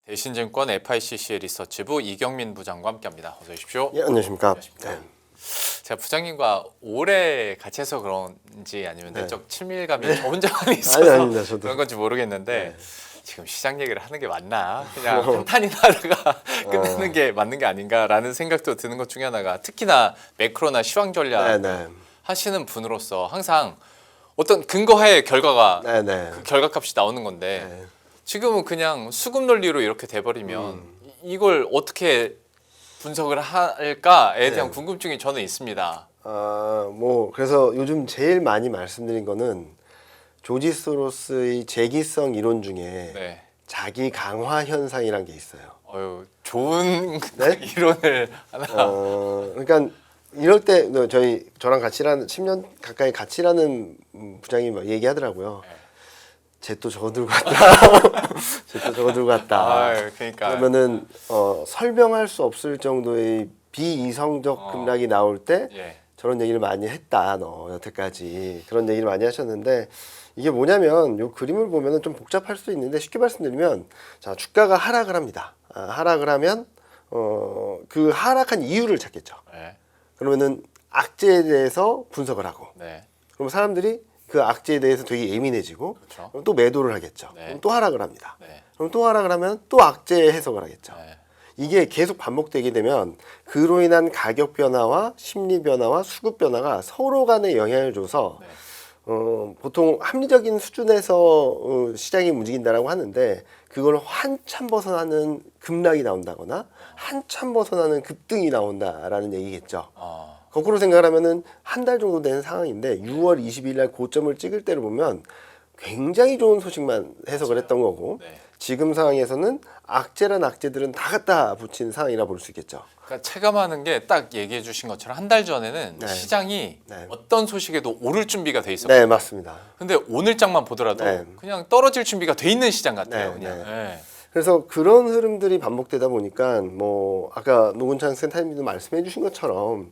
대신증권 FICC 리서치부 이경민 부장과 함께합니다. 어서 오십시오. 예, 안녕하십니까. 안녕하십니까. 제가 부장님과 오래 같이 해서 그런지 아니면 네. 내적 친밀감이 저 혼자만 있어서 아닙니다, 저도. 그런 건지 모르겠는데 네. 지금 시장 얘기를 하는 게 맞나? 그냥 한탄이나 하다가 끝내는 게 맞는 게 아닌가라는 생각도 드는 것 중에 하나가 특히나 매크로나 시황 전략 하시는 분으로서 항상 어떤 근거하에 결과가 그 결과값이 나오는 건데 지금은 그냥 수급 논리로 이렇게 돼버리면 이걸 어떻게 분석을 할까에 대한 궁금증이 저는 있습니다. 뭐 그래서 요즘 제일 많이 말씀드린 거는 조지 소로스의 재기성 이론 중에 네. 자기 강화 현상이란 게 있어요. 좋은 이론을 하나. 그러니까 이럴 때 저랑 같이 일하는 10년 가까이 같이 일하는 부장이 막 얘기하더라고요. 쟤 또 저거 들고 왔다. 쟤 또 저거 들고 왔다. 그러니까. 그러면은 설명할 수 없을 정도의 비이성적 급락이 나올 때 저런 얘기를 많이 했다. 너 여태까지 그런 얘기를 많이 하셨는데 이게 뭐냐면 요 그림을 보면은 좀 복잡할 수 있는데 쉽게 말씀드리면 자 주가가 하락을 합니다. 하락을 하면 그 하락한 이유를 찾겠죠. 그러면은 악재에 대해서 분석을 하고 그럼 사람들이 그 악재에 대해서 되게 예민해지고 그럼 또 매도를 하겠죠. 그럼 또 하락을 합니다. 그럼 또 하락을 하면 또 악재 해석을 하겠죠. 이게 계속 반복되게 되면 그로 인한 가격 변화와 심리 변화와 수급 변화가 서로 간에 영향을 줘서 보통 합리적인 수준에서 시장이 움직인다라고 하는데 그걸 한참 벗어나는 급락이 나온다거나 한참 벗어나는 급등이 나온다라는 얘기겠죠. 거꾸로 생각을 하면은 한 달 정도 되는 상황인데 6월 20일 날 고점을 찍을 때를 보면 굉장히 좋은 소식만 해석을 했던 거고 지금 상황에서는 악재란 악재들은 다 갖다 붙인 상황이라 볼 수 있겠죠. 그러니까 체감하는 게 딱 얘기해 주신 것처럼 한 달 전에는 시장이 어떤 소식에도 오를 준비가 돼 있었거든요. 네, 맞습니다. 근데 오늘장만 보더라도 그냥 떨어질 준비가 돼 있는 시장 같아요. 그래서 그런 흐름들이 반복되다 보니까 뭐 아까 노근창 센터님도 말씀해 주신 것처럼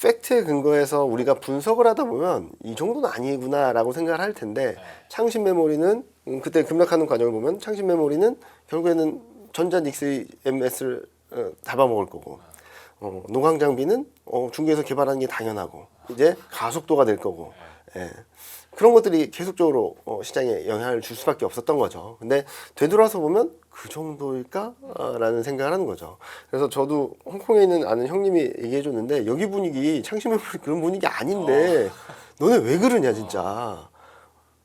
팩트에 근거해서 우리가 분석을 하다 보면 이 정도는 아니구나라고 생각을 할 텐데 창신 메모리는 그때 급락하는 과정을 보면 창신 메모리는 결국에는 전자 닉스 MS를 잡아먹을 거고 노광 장비는 중국에서 개발하는 게 당연하고 이제 가속도가 될 거고 그런 것들이 계속적으로 시장에 영향을 줄 수밖에 없었던 거죠. 근데 되돌아서 보면 그 정도일까? 라는 생각을 하는 거죠. 그래서 저도 홍콩에 있는 아는 형님이 얘기해 줬는데 여기 분위기 창심메모리 그런 분위기 아닌데 너네 왜 그러냐 진짜.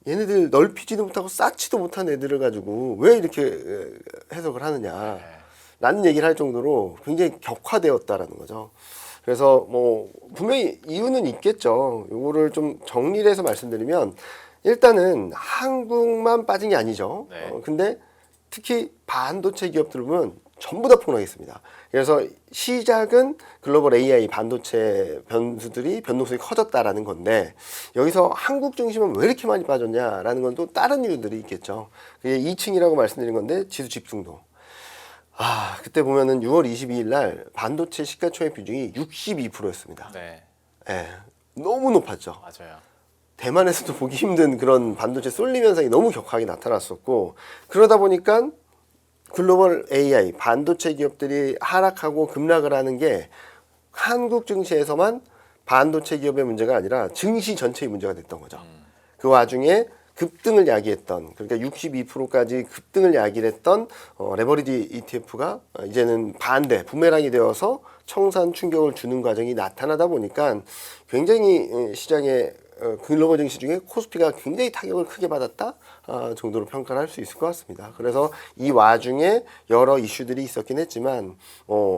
얘네들 넓히지도 못하고 쌓지도 못한 애들을 가지고 왜 이렇게 해석을 하느냐 라는 얘기를 할 정도로 굉장히 격화되었다라는 거죠. 그래서 뭐 분명히 이유는 있겠죠. 요거를 좀 정리를 해서 말씀드리면 일단은 한국만 빠진 게 아니죠. 근데 특히 반도체 기업들 보면 전부 다 폭락했습니다. 그래서 시작은 글로벌 AI 반도체 변동성이 커졌다라는 건데 여기서 한국 중심은 왜 이렇게 많이 빠졌냐라는 건 또 다른 이유들이 있겠죠. 그게 2층이라고 말씀드린 건데 지수 집중도. 그때 보면은 6월 22일 날 반도체 시가총액 비중이 62%였습니다. 너무 높았죠. 맞아요. 대만에서도 보기 힘든 그런 반도체 쏠림 현상이 너무 격하게 나타났었고 그러다 보니까 글로벌 AI 반도체 기업들이 하락하고 급락을 하는 게 한국 증시에서만 반도체 기업의 문제가 아니라 증시 전체의 문제가 됐던 거죠. 그 와중에 급등을 야기했던 그러니까 62%까지 급등을 야기를 했던 레버리지 ETF가 이제는 반대 부메랑이 되어서 청산 충격을 주는 과정이 나타나다 보니까 굉장히 시장에 글로벌 증시 중에 코스피가 굉장히 타격을 크게 받았다 정도로 평가를 할 수 있을 것 같습니다. 그래서 이 와중에 여러 이슈들이 있었긴 했지만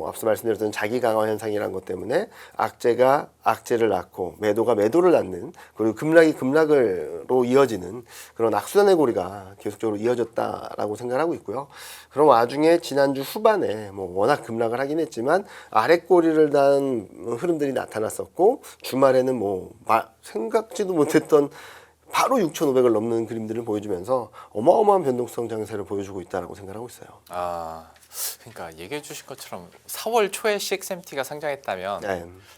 앞서 말씀드렸던 자기 강화 현상이라는 것 때문에 악재가 악재를 낳고 매도가 매도를 낳는 그리고 급락이 급락으로 이어지는 그런 악순환의 고리가 계속적으로 이어졌다라고 생각을 하고 있고요. 그런 와중에 지난주 후반에 뭐 워낙 급락을 하긴 했지만 아래 꼬리를 단 흐름들이 나타났었고 주말에는 뭐 생각지도 못했던 바로 6,500을 넘는 그림들을 보여주면서 어마어마한 변동성 장세를 보여주고 있다고 생각하고 있어요. 그러니까 얘기해 주신 것처럼 4월 초에 CXMT가 상장했다면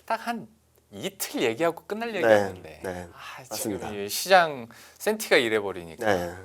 딱 한 이틀 얘기하고 끝날 얘기였는데 지금 시장 센티가 이래버리니까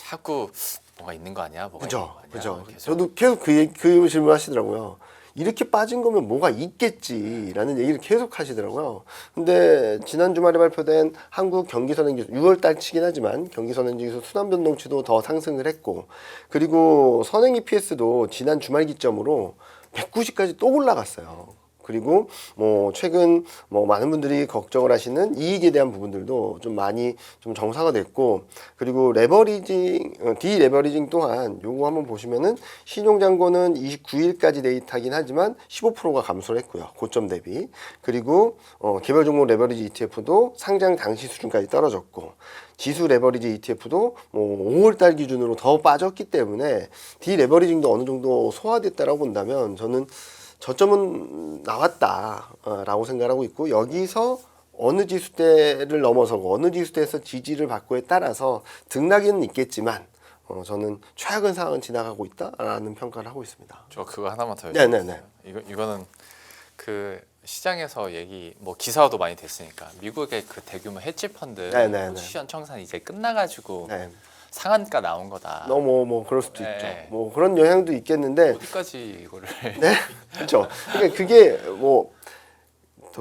자꾸 뭐가 있는 거 아니야? 뭐가 그죠, 있는 거 아니야? 그죠. 계속. 저도 계속 그 질문 하시더라고요. 이렇게 빠진 거면 뭐가 있겠지라는 얘기를 계속 하시더라고요. 근데 지난 주말에 발표된 한국 경기선행지수 6월 달치긴 하지만 경기선행지수 순환변동치도 더 상승을 했고, 그리고 선행 EPS도 지난 주말 기점으로 190까지 또 올라갔어요. 그리고 뭐 최근 뭐 많은 분들이 걱정을 하시는 이익에 대한 부분들도 좀 많이 좀 정상화됐고, 그리고 레버리징, 디레버리징 또한 요거 한번 보시면은 신용잔고는 29일까지 데이터긴 하지만 15%가 감소를 했고요. 고점 대비. 그리고 개별 종목 레버리지 ETF도 상장 당시 수준까지 떨어졌고, 지수 레버리지 ETF도 뭐 5월달 기준으로 더 빠졌기 때문에 디레버리징도 어느 정도 소화됐다라고 본다면 저는 저점은 나왔다라고 생각하고 있고, 여기서 어느 지수대를 넘어서고 어느 지수대에서 지지를 받고에 따라서 등락은 있겠지만 저는 최악의 상황은 지나가고 있다라는 평가를 하고 있습니다. 저 그거 하나만 더 네네네. 이거는 그 시장에서 얘기 뭐 기사화도 많이 됐으니까 미국의 그 대규모 헤지 펀드 네네네. 포지션 청산이 이제 끝나가지고 네. 상한가 나온 거다. 뭐 그럴 수도 네. 있죠. 뭐 그런 영향도 있겠는데, 어디까지 이거를 네, 그렇죠. 그러니까 그게 뭐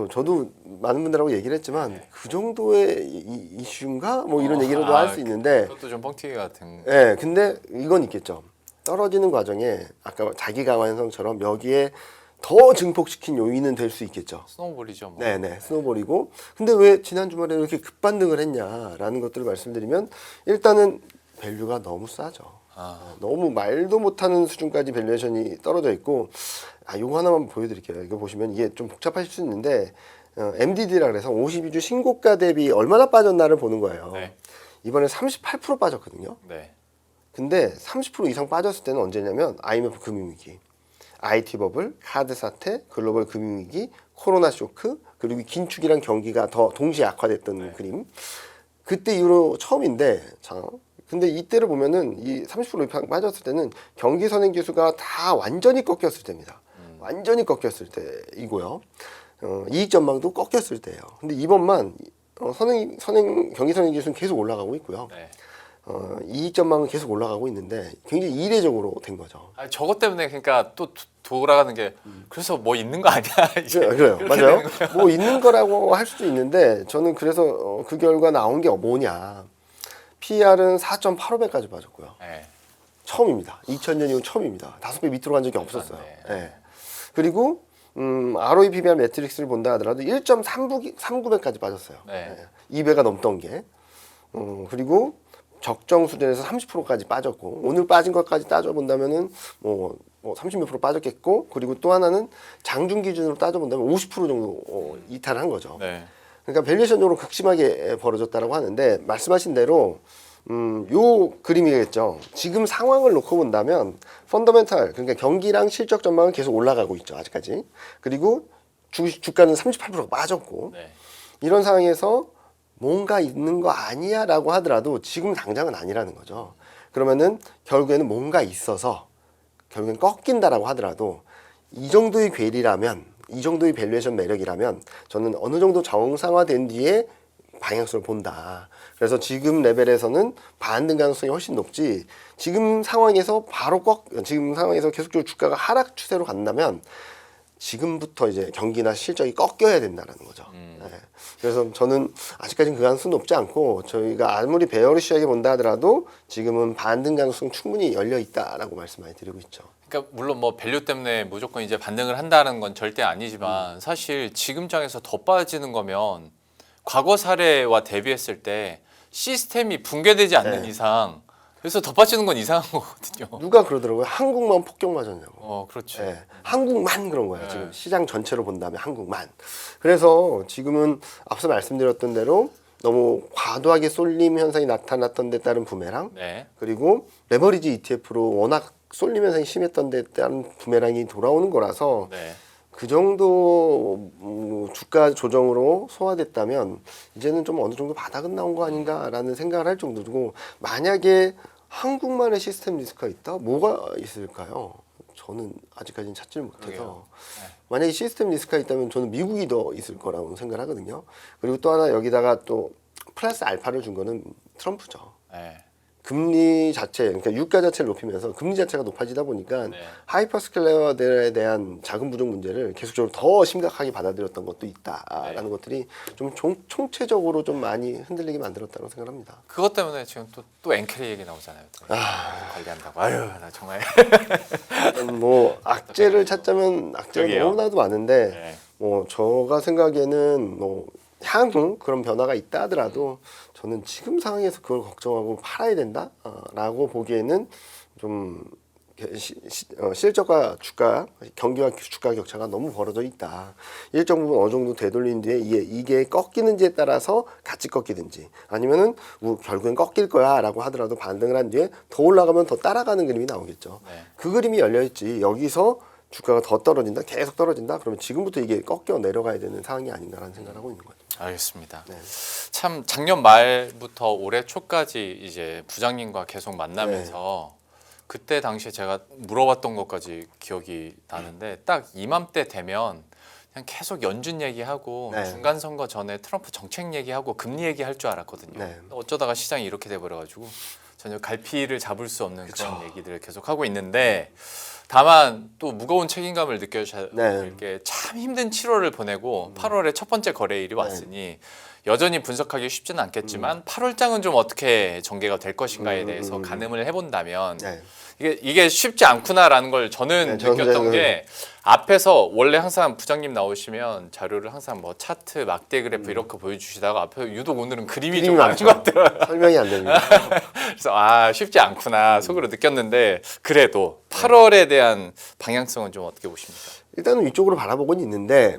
저도 많은 분들하고 얘기를 했지만 그 정도의 이슈인가 뭐 이런 얘기로도 할 수 있는데, 그것도 좀 뻥튀기 같은. 네, 근데 이건 있겠죠. 떨어지는 과정에 아까 자기 강화 현상처럼 여기에 더 증폭시킨 요인은 될 수 있겠죠. 스노우볼이죠. 뭐. 네네, 스노볼이고. 근데 왜 지난 주말에 이렇게 급반등을 했냐라는 것들을 말씀드리면, 일단은 밸류가 너무 싸죠. 너무 말도 못하는 수준까지 밸류에이션이 떨어져 있고, 요거 하나만 보여드릴게요. 이거 보시면 이게 좀 복잡하실 수 있는데, MDD라 그래서 52주 신고가 대비 얼마나 빠졌나를 보는 거예요. 네. 이번에 38% 빠졌거든요. 네. 근데 30% 이상 빠졌을 때는 언제냐면 IMF 금융위기, IT 버블, 카드 사태, 글로벌 금융위기, 코로나 쇼크, 그리고 긴축이랑 경기가 더 동시에 악화됐던 그림. 그때 이후로 처음인데, 자, 근데 이때를 보면은 이 30% 이상 빠졌을 때는 경기 선행 지수가 다 완전히 꺾였을 때입니다. 완전히 꺾였을 때이고요. 이익 전망도 꺾였을 때예요. 근데 이번만 경기 선행 지수는 계속 올라가고 있고요. 네. 이익 전망은 계속 올라가고 있는데 굉장히 이례적으로 된 거죠. 저것 때문에 그러니까 또 돌아가는 게 그래서 뭐 있는 거 아니야? 이제 그래요. 그렇게 맞아요. 되는 거예요. 뭐 있는 거라고 할 수도 있는데, 저는 그래서 그 결과 나온 게 뭐냐. PER은 4.85배까지 빠졌고요. 네. 처음입니다. 2000년 이후 처음입니다. 5배 밑으로 간 적이 없었어요. 네. 예. 그리고 ROE PBR 매트릭스를 본다 하더라도 1.39배까지 빠졌어요. 네. 2배가 넘던 게. 그리고 적정 수준에서 30%까지 빠졌고, 오늘 빠진 것까지 따져본다면은 뭐 30몇 프로 빠졌겠고, 그리고 또 하나는 장중 기준으로 따져본다면 50% 정도 이탈을 한 거죠. 네. 그러니까 밸류에이션적으로 극심하게 벌어졌다라고 하는데, 말씀하신 대로 요 그림이겠죠. 지금 상황을 놓고 본다면 펀더멘탈, 그러니까 경기랑 실적 전망은 계속 올라가고 있죠, 아직까지. 그리고 주가는 38% 빠졌고, 네. 이런 상황에서 뭔가 있는 거 아니야 라고 하더라도 지금 당장은 아니라는 거죠. 그러면은 결국에는 뭔가 있어서 결국엔 꺾인다라고 하더라도, 이 정도의 괴리라면, 이 정도의 밸류에이션 매력이라면 저는 어느 정도 정상화된 뒤에 방향성을 본다. 그래서 지금 레벨에서는 반등 가능성이 훨씬 높지, 지금 상황에서 지금 상황에서 계속적으로 주가가 하락 추세로 간다면 지금부터 이제 경기나 실적이 꺾여야 된다라는 거죠. 네. 그래서 저는 아직까지는 그 가능성은 높지 않고, 저희가 아무리 베어리시하게 본다 하더라도 지금은 반등 가능성 충분히 열려 있다라고 말씀 많이 드리고 있죠. 그러니까 물론 뭐 밸류 때문에 무조건 이제 반등을 한다는 건 절대 아니지만, 사실 지금 장에서 더 빠지는 거면 과거 사례와 대비했을 때 시스템이 붕괴되지 않는 네. 이상, 그래서 더 빠지는 건 이상한 거거든요. 누가 그러더라고요. 한국만 폭격 맞았냐고. 그렇죠. 네, 한국만 그런 거예요. 네. 지금 시장 전체로 본다면 한국만. 그래서 지금은 앞서 말씀드렸던 대로 너무 과도하게 쏠림 현상이 나타났던 데 따른 부메랑, 네. 그리고 레버리지 ETF로 워낙 쏠림 현상이 심했던 데 따른 부메랑이 돌아오는 거라서, 네. 그 정도 주가 조정으로 소화됐다면 이제는 좀 어느 정도 바닥은 나온 거 아닌가라는 생각을 할 정도고, 만약에 한국만의 시스템 리스크가 있다? 뭐가 있을까요? 저는 아직까지는 찾지를 못해서. 만약에 시스템 리스크가 있다면 저는 미국이 더 있을 거라고 생각을 하거든요. 그리고 또 하나 여기다가 또 플러스 알파를 준 거는 트럼프죠. 네. 금리 자체, 그러니까 유가 자체를 높이면서 금리 자체가 높아지다 보니까 네. 하이퍼스케일러들에 대한 자금 부족 문제를 계속적으로 더 심각하게 받아들였던 것도 있다라는 네. 것들이 좀 총체적으로 좀 많이 흔들리게 만들었다고 생각합니다. 그것 때문에 지금 또 엔캐리 얘기 나오잖아요. 또. 관리한다고. 아유, 나 정말. 뭐 악재를 찾자면 악재가 저기요. 너무나도 많은데 네. 뭐 제가 생각에는 뭐 향후 그런 변화가 있다 하더라도 저는 지금 상황에서 그걸 걱정하고 팔아야 된다라고 보기에는 좀 실적과 주가 경기와 주가 격차가 너무 벌어져 있다. 일정 부분 어느 정도 되돌린 뒤에 이게 꺾이는지에 따라서 같이 꺾이든지 아니면은 결국엔 꺾일 거야라고 하더라도 반등을 한 뒤에 더 올라가면 더 따라가는 그림이 나오겠죠. 네. 그 그림이 열려 있지 여기서 주가가 더 떨어진다, 계속 떨어진다. 그러면 지금부터 이게 꺾여 내려가야 되는 상황이 아닌가라는 생각을 하고 있는 거죠. 알겠습니다. 네. 참 작년 말부터 올해 초까지 이제 부장님과 계속 만나면서 그때 당시에 제가 물어봤던 것까지 기억이 나는데 딱 이맘때 되면 그냥 계속 연준 얘기하고 네. 중간 선거 전에 트럼프 정책 얘기하고 금리 얘기할 줄 알았거든요. 네. 어쩌다가 시장이 이렇게 돼버려가지고 전혀 갈피를 잡을 수 없는 그런 얘기들을 계속 하고 있는데 다만 또 무거운 책임감을 느껴질 네. 게 참 힘든 7월을 보내고 8월에 첫 번째 거래일이 왔으니 여전히 분석하기 쉽지는 않겠지만 8월장은 좀 어떻게 전개가 될 것인가에 대해서 가늠을 해본다면 네. 이게 쉽지 않구나라는 걸 저는 네, 느꼈던 게 앞에서 원래 항상 부장님 나오시면 자료를 항상 뭐 차트, 막대 그래프 이렇게 보여주시다가 앞에 유독 오늘은 그림이 좀 많은 것 같더라고요. 설명이 안 됩니다. 그래서 쉽지 않구나 속으로 느꼈는데 그래도 8월에 대한 방향성은 좀 어떻게 보십니까? 일단은 위쪽으로 바라보고는 있는데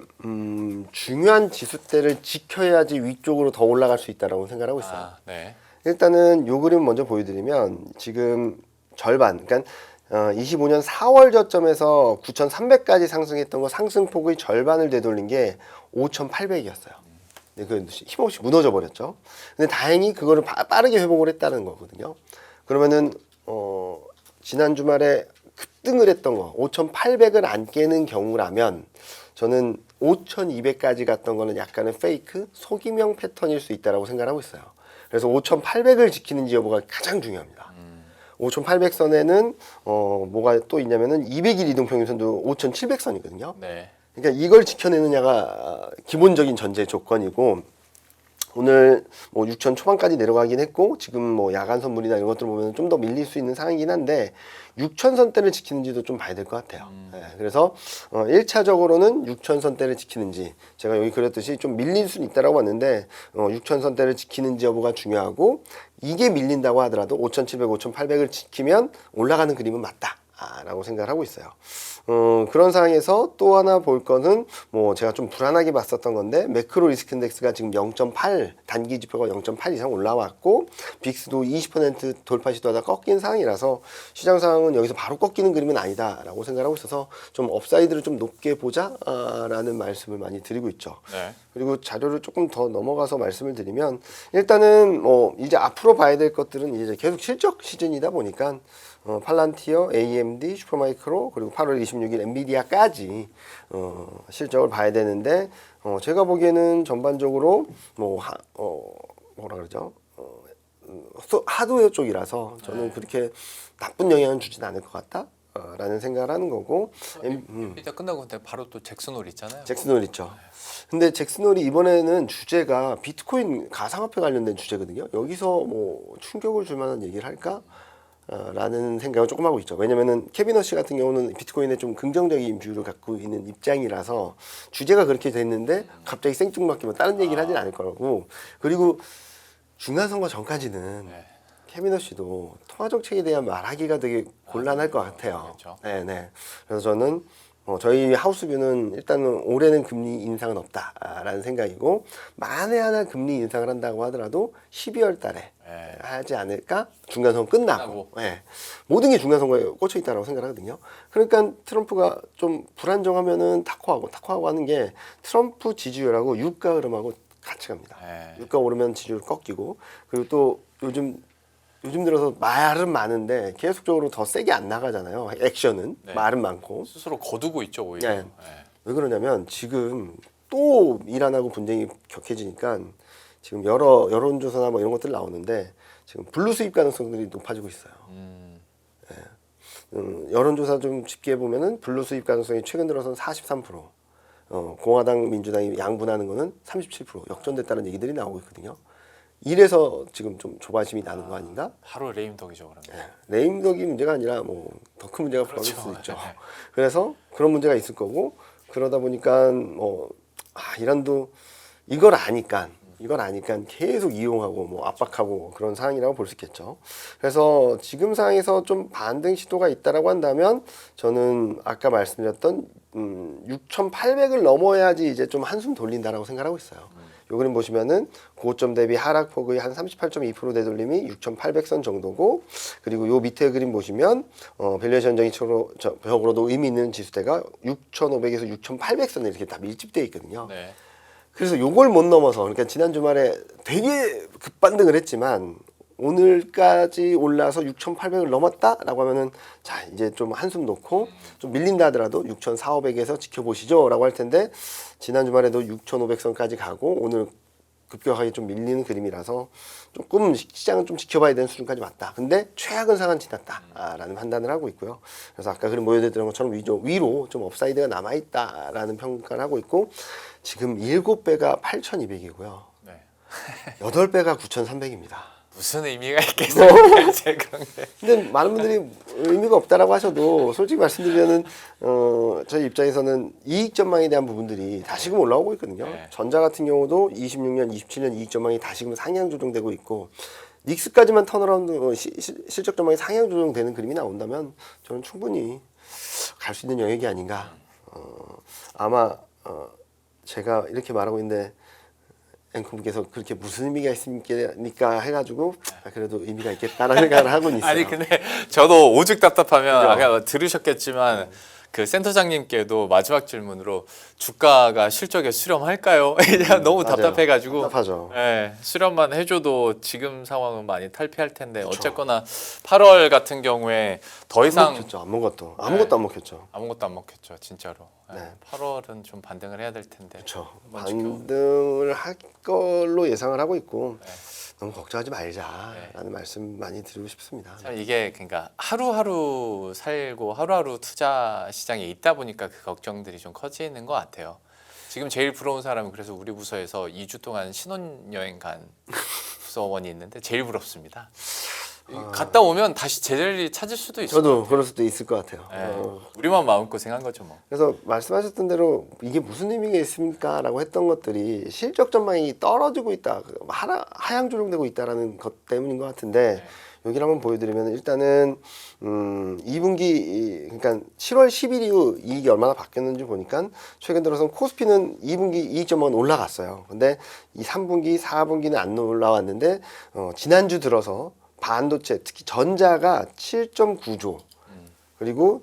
중요한 지수대를 지켜야지 위쪽으로 더 올라갈 수 있다라고 생각하고 있어요. 네. 일단은 요 그림 먼저 보여드리면 지금 절반, 그러니까 25년 4월 저점에서 9,300까지 상승했던 거 상승폭의 절반을 되돌린 게 5,800이었어요. 그 힘없이 무너져 버렸죠. 근데 다행히 그거를 빠르게 회복을 했다는 거거든요. 그러면은 지난 주말에 급등을 했던 거 5,800을 안 깨는 경우라면 저는 5,200까지 갔던 거는 약간의 페이크 소기명 패턴일 수 있다라고 생각하고 있어요. 그래서 5,800을 지키는지 여부가 가장 중요합니다. 5,800선에는 뭐가 또 있냐면은 200일 이동평균선도 5,700선이거든요. 네. 그러니까 이걸 지켜내느냐가 기본적인 전제 조건이고 오늘 뭐 6천 초반까지 내려가긴 했고 지금 뭐 야간 선물이나 이런 것들 보면 좀 더 밀릴 수 있는 상황이긴 한데 6천선대를 지키는지도 좀 봐야 될 것 같아요. 네, 그래서 1차적으로는 6천선대를 지키는지 제가 여기 그렸듯이 좀 밀릴 수는 있다라고 봤는데 6천선대를 지키는지 여부가 중요하고 이게 밀린다고 하더라도 5,700, 5,800을 지키면 올라가는 그림은 맞다. 라고 생각을 하고 있어요. 그런 상황에서 또 하나 볼 거는 뭐 제가 좀 불안하게 봤었던 건데 매크로 리스크 인덱스가 지금 0.8 단기 지표가 0.8 이상 올라왔고 빅스도 20% 돌파 시도하다 꺾인 상황이라서 시장 상황은 여기서 바로 꺾이는 그림은 아니다라고 생각하고 있어서 좀 업사이드를 좀 높게 보자라는 말씀을 많이 드리고 있죠. 네. 그리고 자료를 조금 더 넘어가서 말씀을 드리면 일단은 뭐 이제 앞으로 봐야 될 것들은 이제 계속 실적 시즌이다 보니까 팔란티어, AMD, 슈퍼마이크로 그리고 8월 26일 엔비디아까지 실적을 봐야 되는데 제가 보기에는 전반적으로 뭐라 그러죠? 하드웨어 쪽이라서 저는 그렇게 나쁜 영향을 주진 않을 것 같다. 라는 생각을 하는 거고 일단 끝나고 근데 바로 또 잭슨홀 있잖아요. 잭슨홀 있죠. 근데 잭슨홀이 이번에는 주제가 비트코인 가상화폐 관련된 주제거든요. 여기서 뭐 충격을 줄 만한 얘기를 할까? 라는 생각을 조금 하고 있죠. 왜냐면은 케빈 허시 같은 경우는 비트코인에 좀 긍정적인 뷰를 갖고 있는 입장이라서 주제가 그렇게 됐는데 갑자기 생뚱맞게 다른 얘기를 하진 않을 거라고. 그리고 중간선거 전까지는 케빈 허시도 통화정책에 대한 말하기가 되게 곤란할 것 같아요. 그렇죠. 네네. 그래서 저는 저희 하우스뷰는 일단은 올해는 금리 인상은 없다라는 생각이고 만에 하나 금리 인상을 한다고 하더라도 12월 달에 하지 않을까? 중간선거 끝나고 모든 게 중간선거에 꽂혀 있다고 생각하거든요. 그러니까 트럼프가 좀 불안정하면은 타코하고 하는 게 트럼프 지지율하고 유가 흐름하고 같이 갑니다. 유가 오르면 지지율 꺾이고 그리고 또 요즘 들어서 말은 많은데 계속적으로 더 세게 안 나가잖아요. 액션은 말은 많고 스스로 거두고 있죠 오히려. 왜 그러냐면 지금 또 이란하고 분쟁이 격해지니까 지금 여러 여론조사나 뭐 이런 것들 나오는데 지금 블루 수입 가능성들이 높아지고 있어요. 여론조사 좀 쉽게 보면은 블루 수입 가능성이 최근 들어서는 43%, 공화당 민주당이 양분하는 거는 37% 역전됐다는 얘기들이 나오고 있거든요. 이래서 지금 좀 조바심이 나는 거 아닌가? 바로 레임덕이죠 그러면. 레임덕이 문제가 아니라 뭐 더 큰 문제가 벌어질 그렇죠. 수 있죠. 그래서 그런 문제가 있을 거고 그러다 보니까 이란도 이걸 아니까 계속 이용하고 뭐 압박하고 그런 상황이라고 볼 수 있겠죠. 그래서 지금 상황에서 좀 반등 시도가 있다라고 한다면 저는 아까 말씀드렸던 6,800을 넘어야지 이제 좀 한숨 돌린다라고 생각하고 있어요. 요 그림 보시면은 고점 대비 하락폭의 한 38.2% 되돌림이 6,800선 정도고, 그리고 요 밑에 그림 보시면 밸류에이션 적으로도 의미 있는 지수대가 6,500에서 6,800선에 이렇게 다 밀집되어 있거든요. 네. 그래서 요걸 못 넘어서, 그러니까 지난 주말에 되게 급반등을 했지만 오늘까지 올라서 6,800을 넘었다라고 하면은 자 이제 좀 한숨 놓고 좀 밀린다 하더라도 6,400에서 지켜보시죠라고 할 텐데, 지난 주말에도 6,500선까지 가고 오늘 급격하게 좀 밀리는 그림이라서 조금 시장은 좀 지켜봐야 되는 수준까지 왔다. 근데 최악은 상황은 지났다라는 판단을 하고 있고요. 그래서 아까 그림 보여드렸던 것처럼 위로 좀 업사이드가 남아있다라는 평가를 하고 있고, 지금 7배가 8,200이고요. 네. 8배가 9,300입니다. 무슨 의미가 있겠어요? 제 그런 게. 근데 많은 분들이 의미가 없다라고 하셔도 솔직히 말씀드리면은 저희 입장에서는 이익 전망에 대한 부분들이 다시금 올라오고 있거든요. 네. 전자 같은 경우도 26년, 27년 이익 전망이 다시금 상향 조정되고 있고, 닉스까지만 턴어라운드 실적 전망이 상향 조정되는 그림이 나온다면 저는 충분히 갈 수 있는 영역이 아닌가. 아마 제가 이렇게 말하고 있는데 앵커분께서 그렇게 무슨 의미가 있습니까 해가지고 그래도 의미가 있겠다라는 생각을 하고 있어요. 아니 근데 저도 오죽 답답하면 아까 들으셨겠지만 그 센터장님께도 마지막 질문으로 주가가 실적에 수렴할까요? 너무 맞아요. 답답해가지고 답답하죠. 네, 수렴만 해줘도 지금 상황은 많이 탈피할 텐데 어쨌거나 8월 같은 경우에 더 이상 안 먹혔죠. 아무것도 안 먹혔죠. 아무것도 안 먹혔죠 진짜로. 네. 8월은 좀 반등을 해야 될 텐데. 그렇죠. 한번 지켜- 반등을 할 걸로 예상을 하고 있고 네. 너무 걱정하지 말자라는 말씀 많이 드리고 싶습니다. 참 이게 그러니까 하루하루 살고 하루하루 투자 시장에 있다 보니까 그 걱정들이 좀 커지는 것 같아요. 지금 제일 부러운 사람은 그래서 우리 부서에서 2주 동안 신혼여행 간 부서원이 있는데 제일 부럽습니다. 갔다 오면 다시 제자리 찾을 수도 있어요. 저도 그럴 수도 있을 것 같아요. 네. 우리만 마음고생한 거죠 뭐. 그래서 말씀하셨던 대로 이게 무슨 의미가 있습니까? 라고 했던 것들이 실적 전망이 떨어지고 있다, 하향 조정되고 있다라는 것 때문인 것 같은데, 여기를 한번 보여드리면 일단은 2분기 그러니까 7월 10일 이후 이익이 얼마나 바뀌었는지 보니까 최근 들어서 코스피는 2분기 이익 전망은 올라갔어요. 근데 이 3분기, 4분기는 안 올라왔는데 지난주 들어서 반도체 특히 전자가 7.9조 그리고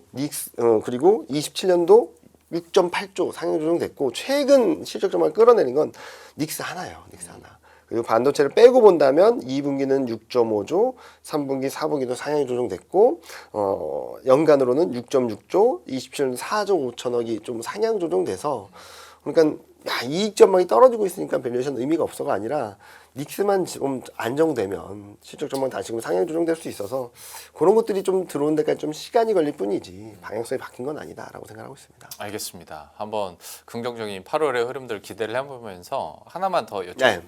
그리고 27년도 6.8조 상향 조정됐고, 최근 실적 전망을 끌어내린 건 닉스 하나예요. 닉스 하나. 그리고 반도체를 빼고 본다면 2분기는 6.5조, 3분기, 4분기도 상향 조정됐고, 연간으로는 6.6조, 27년 4조 5천억이 좀 상향 조정돼서, 그러니까 이익 전망이 떨어지고 있으니까 밸류에이션 의미가 없어가 아니라 닉스만 좀 안정되면 실적 전망 다시금 상향 조정될 수 있어서 그런 것들이 좀 들어온 데까지 좀 시간이 걸릴 뿐이지 방향성이 바뀐 건 아니다라고 생각하고 있습니다. 알겠습니다. 한번 긍정적인 8월의 흐름들 기대를 해보면서 하나만 더 여쭤보고, 네.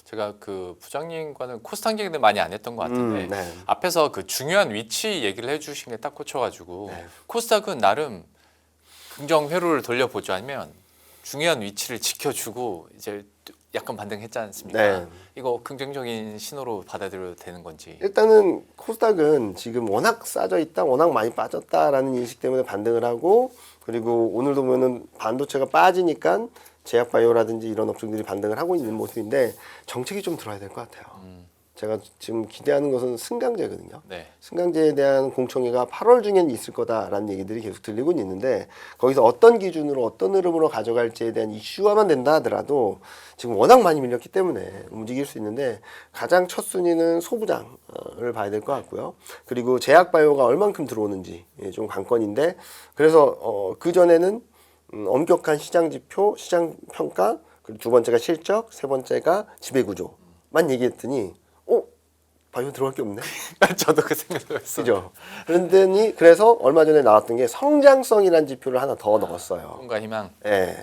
제가 그 부장님과는 코스닥 얘기를 많이 안 했던 것 같은데 네. 앞에서 그 중요한 위치 얘기를 해주신 게 딱 꽂혀가지고 네. 코스닥은 나름 긍정 회로를 돌려보자면 중요한 위치를 지켜주고 이제 약간 반등했지 않습니까? 네. 이거 긍정적인 신호로 받아들여도 되는 건지. 일단은 코스닥은 지금 워낙 싸져 있다, 워낙 많이 빠졌다라는 인식 때문에 반등을 하고, 그리고 오늘도 보면은 반도체가 빠지니까 제약바이오라든지 이런 업종들이 반등을 하고 있는 모습인데 정책이 좀 들어야 될 것 같아요. 제가 지금 기대하는 것은 승강제거든요. 네. 승강제에 대한 공청회가 8월 중엔 있을 거다라는 얘기들이 계속 들리고 있는데, 거기서 어떤 기준으로 어떤 흐름으로 가져갈지에 대한 이슈화만 된다 하더라도 지금 워낙 많이 밀렸기 때문에 움직일 수 있는데, 가장 첫 순위는 소부장을 봐야 될 것 같고요. 그리고 제약바이오가 얼만큼 들어오는지 좀 관건인데, 그래서 그 전에는 엄격한 시장 지표, 시장 평가, 그리고 두 번째가 실적, 세 번째가 지배구조만 얘기했더니 바이오 들어갈 게 없네. 저도 그 생각을 했어요. 그죠? 그래서 얼마 전에 나왔던 게 성장성이라는 지표를 하나 더 넣었어요. 꿈과 희망. 예.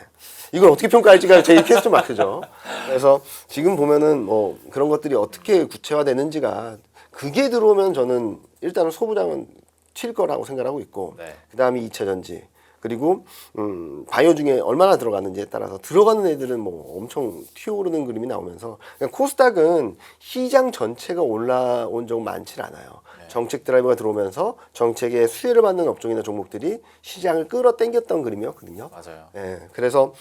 이걸 어떻게 평가할지가 제 퀘스천 마크죠. 그래서 지금 보면은 뭐 그런 것들이 어떻게 구체화되는지가 그게 들어오면 저는 일단은 소부장은 튈 거라고 생각하고 있고 네. 그다음에 2차 전지 그리고 바이오 중에 얼마나 들어가는지에 따라서 들어가는 애들은 뭐 엄청 튀어오르는 그림이 나오면서 그냥 코스닥은 시장 전체가 올라온 적은 많지 않아요. 정책 드라이버가 들어오면서 정책의 수혜를 받는 업종이나 종목들이 시장을 끌어당겼던 그림이었거든요. 맞아요. 예, 그래서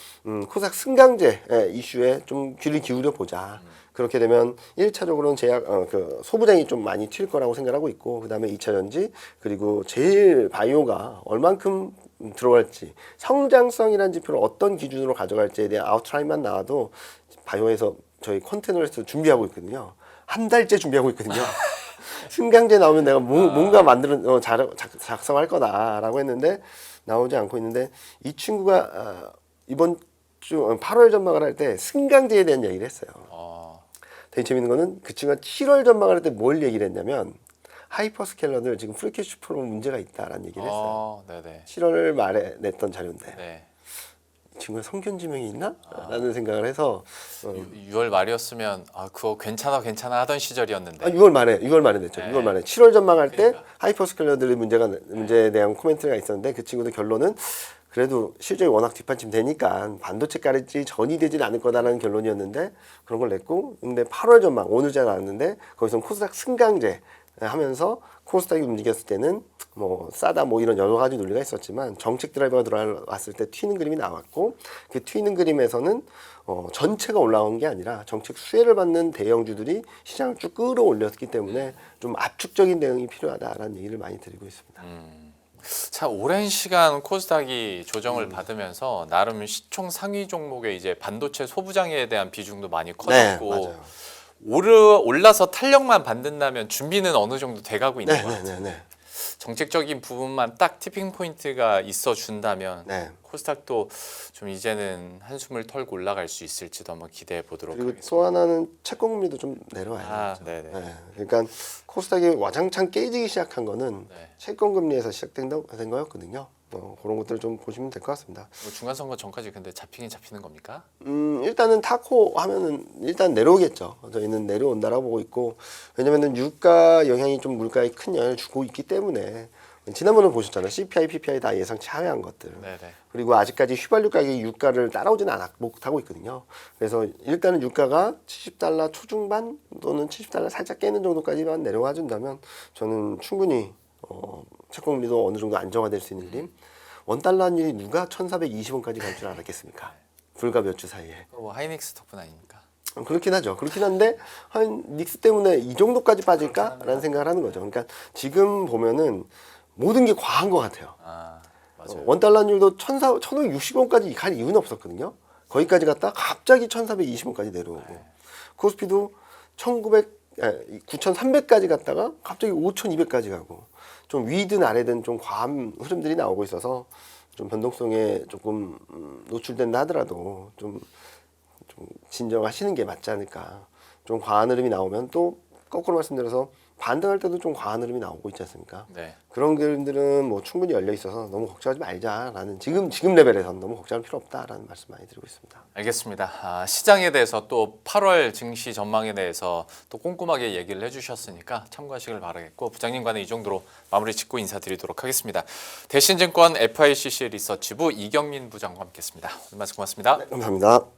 코스닥 승강제 이슈에 좀 귀를 기울여 보자. 그렇게 되면 1차적으로는 그 소부장이 좀 많이 튈 거라고 생각하고 있고 그다음에 2차 전지 그리고 제일 바이오가 얼만큼 들어갈지 성장성이라는 지표를 어떤 기준으로 가져갈지에 대한 아웃라인만 나와도 바이오에서 저희 컨테너에서 준비하고 있거든요. 한 달째 준비하고 있거든요. 승강제 나오면 내가 뭔가 작성할 거다라고 했는데 나오지 않고 있는데 이 친구가 이번 주 8월 전망을 할 때 승강제에 대한 얘기를 했어요. 되게 재밌는 거는 그 친구가 7월 전망을 할 때 뭘 얘기를 했냐면 하이퍼스케일러들 지금 프리캐시 플로우 문제가 있다라는 얘기를 했어요. 네네. 7월 말에 냈던 자료인데 네. 이 친구가 성견지명이 있나? 라는 생각을 해서 6월 말이었으면 그거 괜찮아 하던 시절이었는데. 6월 말에 냈죠. 네. 6월 말에 7월 전망할 때 그러니까. 하이퍼스케일러들의 문제에 대한 코멘트가 있었는데 그 친구도 결론은 그래도 실적이 워낙 뒷받침 되니까 반도체까지 전이 되진 않을 거다라는 결론이었는데 그런 걸 냈고 근데 8월 전망 오늘자 나왔는데 거기서 코스닥 승강제 하면서 코스닥이 움직였을 때는 뭐 싸다 뭐 이런 여러 가지 논리가 있었지만 정책 드라이버가 들어왔을 때 튀는 그림이 나왔고 그 튀는 그림에서는 전체가 올라온 게 아니라 정책 수혜를 받는 대형주들이 시장을 쭉 끌어올렸기 때문에 좀 압축적인 대응이 필요하다라는 얘기를 많이 드리고 있습니다. 참 오랜 시간 코스닥이 조정을 받으면서 나름 시총 상위 종목의 이제 반도체 소부장에 대한 비중도 많이 커졌고 맞아요. 올라서 탄력만 받는다면 준비는 어느 정도 돼가고 있는 것 같아요. 정책적인 부분만 딱 티핑 포인트가 있어 준다면 코스닥도 좀 이제는 한숨을 털고 올라갈 수 있을지도 한번 기대해 보도록 그리고 하겠습니다. 또 하나는 채권금리도 좀 내려와요. 네네. 그러니까 코스닥이 와장창 깨지기 시작한 거는 네. 채권금리에서 시작된 거였거든요. 그런 것들을 좀 보시면 될 것 같습니다. 뭐 중간선거 전까지 근데 잡히긴 잡히는 겁니까? 일단은 타코 하면은 일단 내려오겠죠. 저희는 내려온다라고 보고 있고 왜냐면은 유가 영향이 좀 물가에 큰 영향을 주고 있기 때문에 지난번에 보셨잖아요. CPI, PPI 다 예상치 하회한 것들. 네네. 그리고 아직까지 휘발유 가격이 유가를 따라오지는 못하고 있거든요. 그래서 일단은 유가가 $70 초중반 또는 $70 살짝 깨는 정도까지만 내려와 준다면 저는 충분히 채권금리도 어느 정도 안정화될 수 있는 그림. $1 환율이 누가 1,420원까지 갈 줄 알았겠습니까? 불과 몇 주 사이에. 뭐 하이닉스 덕분 아닙니까? 그렇긴 하죠. 그렇긴 한데 한 닉스 때문에 이 정도까지 빠질까라는 생각을 하는 거죠. 그러니까 지금 보면은 모든 게 과한 것 같아요. 맞아요. $1 환율도 1,560원까지 갈 이유는 없었거든요. 거기까지 갔다 갑자기 1,420원까지 내려오고 코스피도 9,300까지 갔다가 갑자기 5,200까지 가고 좀 위든 아래든 좀 과한 흐름들이 나오고 있어서 좀 변동성에 조금 노출된다 하더라도 좀 진정하시는 게 맞지 않을까. 좀 과한 흐름이 나오면 또 거꾸로 말씀드려서 반등할 때도 좀 과한 흐름이 나오고 있지 않습니까? 네. 그런 그림들은 뭐 충분히 열려 있어서 너무 걱정하지 말자라는 지금 레벨에서는 너무 걱정할 필요 없다라는 말씀 많이 드리고 있습니다. 알겠습니다. 시장에 대해서 또 8월 증시 전망에 대해서 또 꼼꼼하게 얘기를 해주셨으니까 참고하시길 바라겠고 부장님과는 이 정도로 마무리 짓고 인사드리도록 하겠습니다. 대신증권 FICC 리서치부 이경민 부장과 함께했습니다. 오늘 말씀 고맙습니다. 감사합니다.